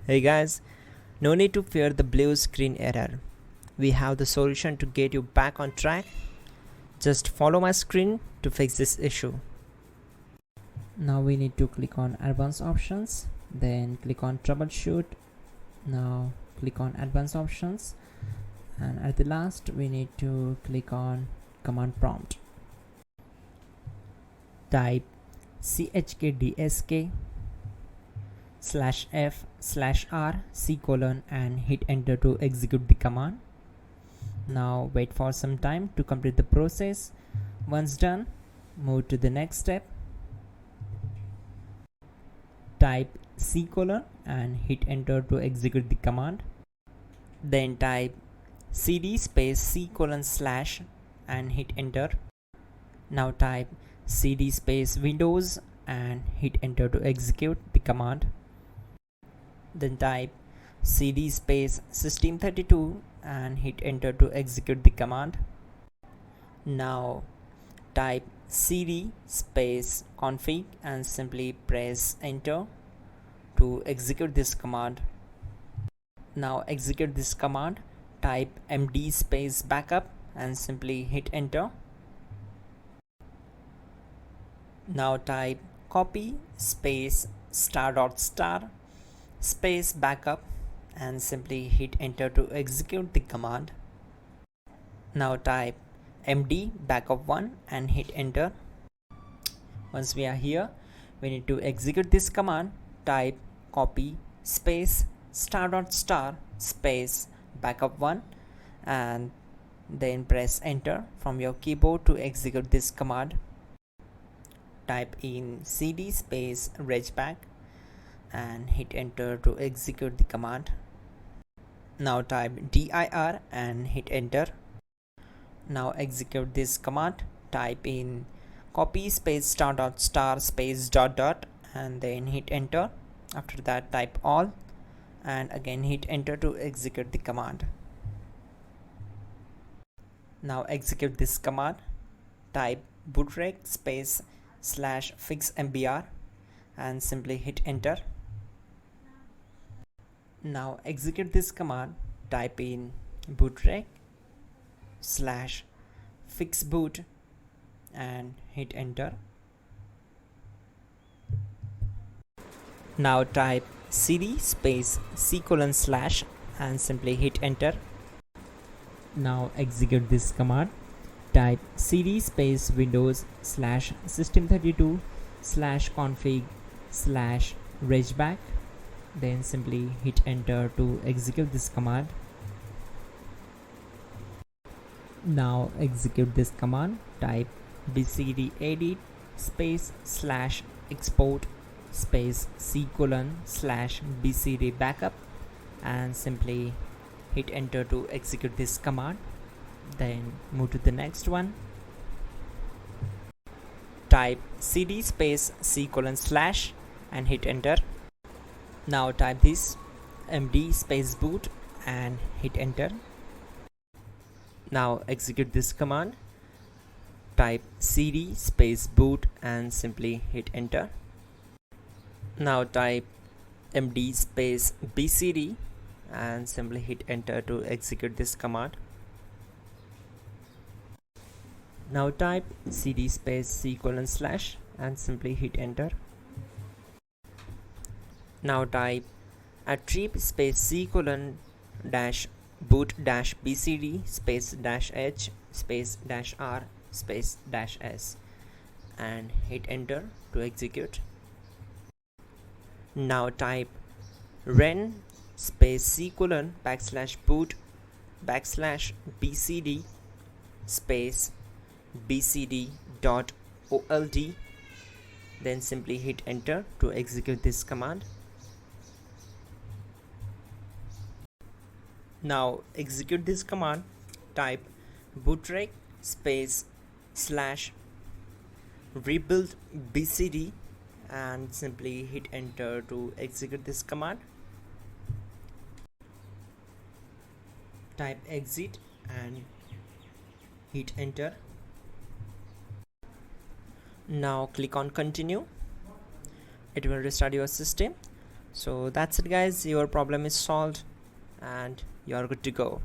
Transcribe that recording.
Hey guys, no need to fear the blue screen error. We have the solution to get you back on track. Just follow my screen to fix this issue. Now we need to click on advanced options, then click on troubleshoot. Now click on advanced options, and at the last we need to click on command prompt. Type chkdsk /f/r and hit enter to execute the command. Now wait for some time to complete the process. Once done, move to the next step. Type and hit enter to execute the command. Then type cd space / and hit enter. Now type cd space windows and hit enter to execute the command. Then type cd space system32 and hit enter to execute the command. Now type cd space config and simply press enter to execute this command. Now execute this command. Type md space backup and simply hit enter. Now type copy space ** space backup and simply hit enter to execute the command. Now type md backup1 and hit enter. Once we are here, we need to execute this command. Type copy space ** space backup1 and then press enter from your keyboard to execute this command. Type in cd space regback and hit enter to execute the command. Now type dir and hit enter. Now execute this command. Type in copy space ** space ... and then hit enter. After that type all and again hit enter to execute the command. Now execute this command. Type bootrec space /fixmbr and simply hit enter. Now execute this command. Type in bootrec /fixboot and hit enter. Now type cd space c:/ and simply hit enter. Now execute this command. Type cd space windows /system32 /config /regback, then simply hit enter to execute this command. Now execute this command. Type bcdedit space /export space c:/ bcd backup and simply hit enter to execute this command. Then move to the next one. Type cd space c:/ and hit enter. Now type this md space boot and hit enter. Now execute this command. Type cd space boot and simply hit enter. Now type md space bcd and simply hit enter to execute this command. Now type cd space c:/ and simply hit enter. Now type attrib space c:/ boot bcd space -h space -r space -s and hit enter to execute. Now type ren space c:/ /boot /bcd space bcd.old, then simply hit enter to execute this command. Now execute this command. Type bootrec space /rebuild bcd and simply hit enter to execute this command. Type exit and hit enter. Now click on continue. It will restart your system. So that's it guys, your problem is solved and you are good to go.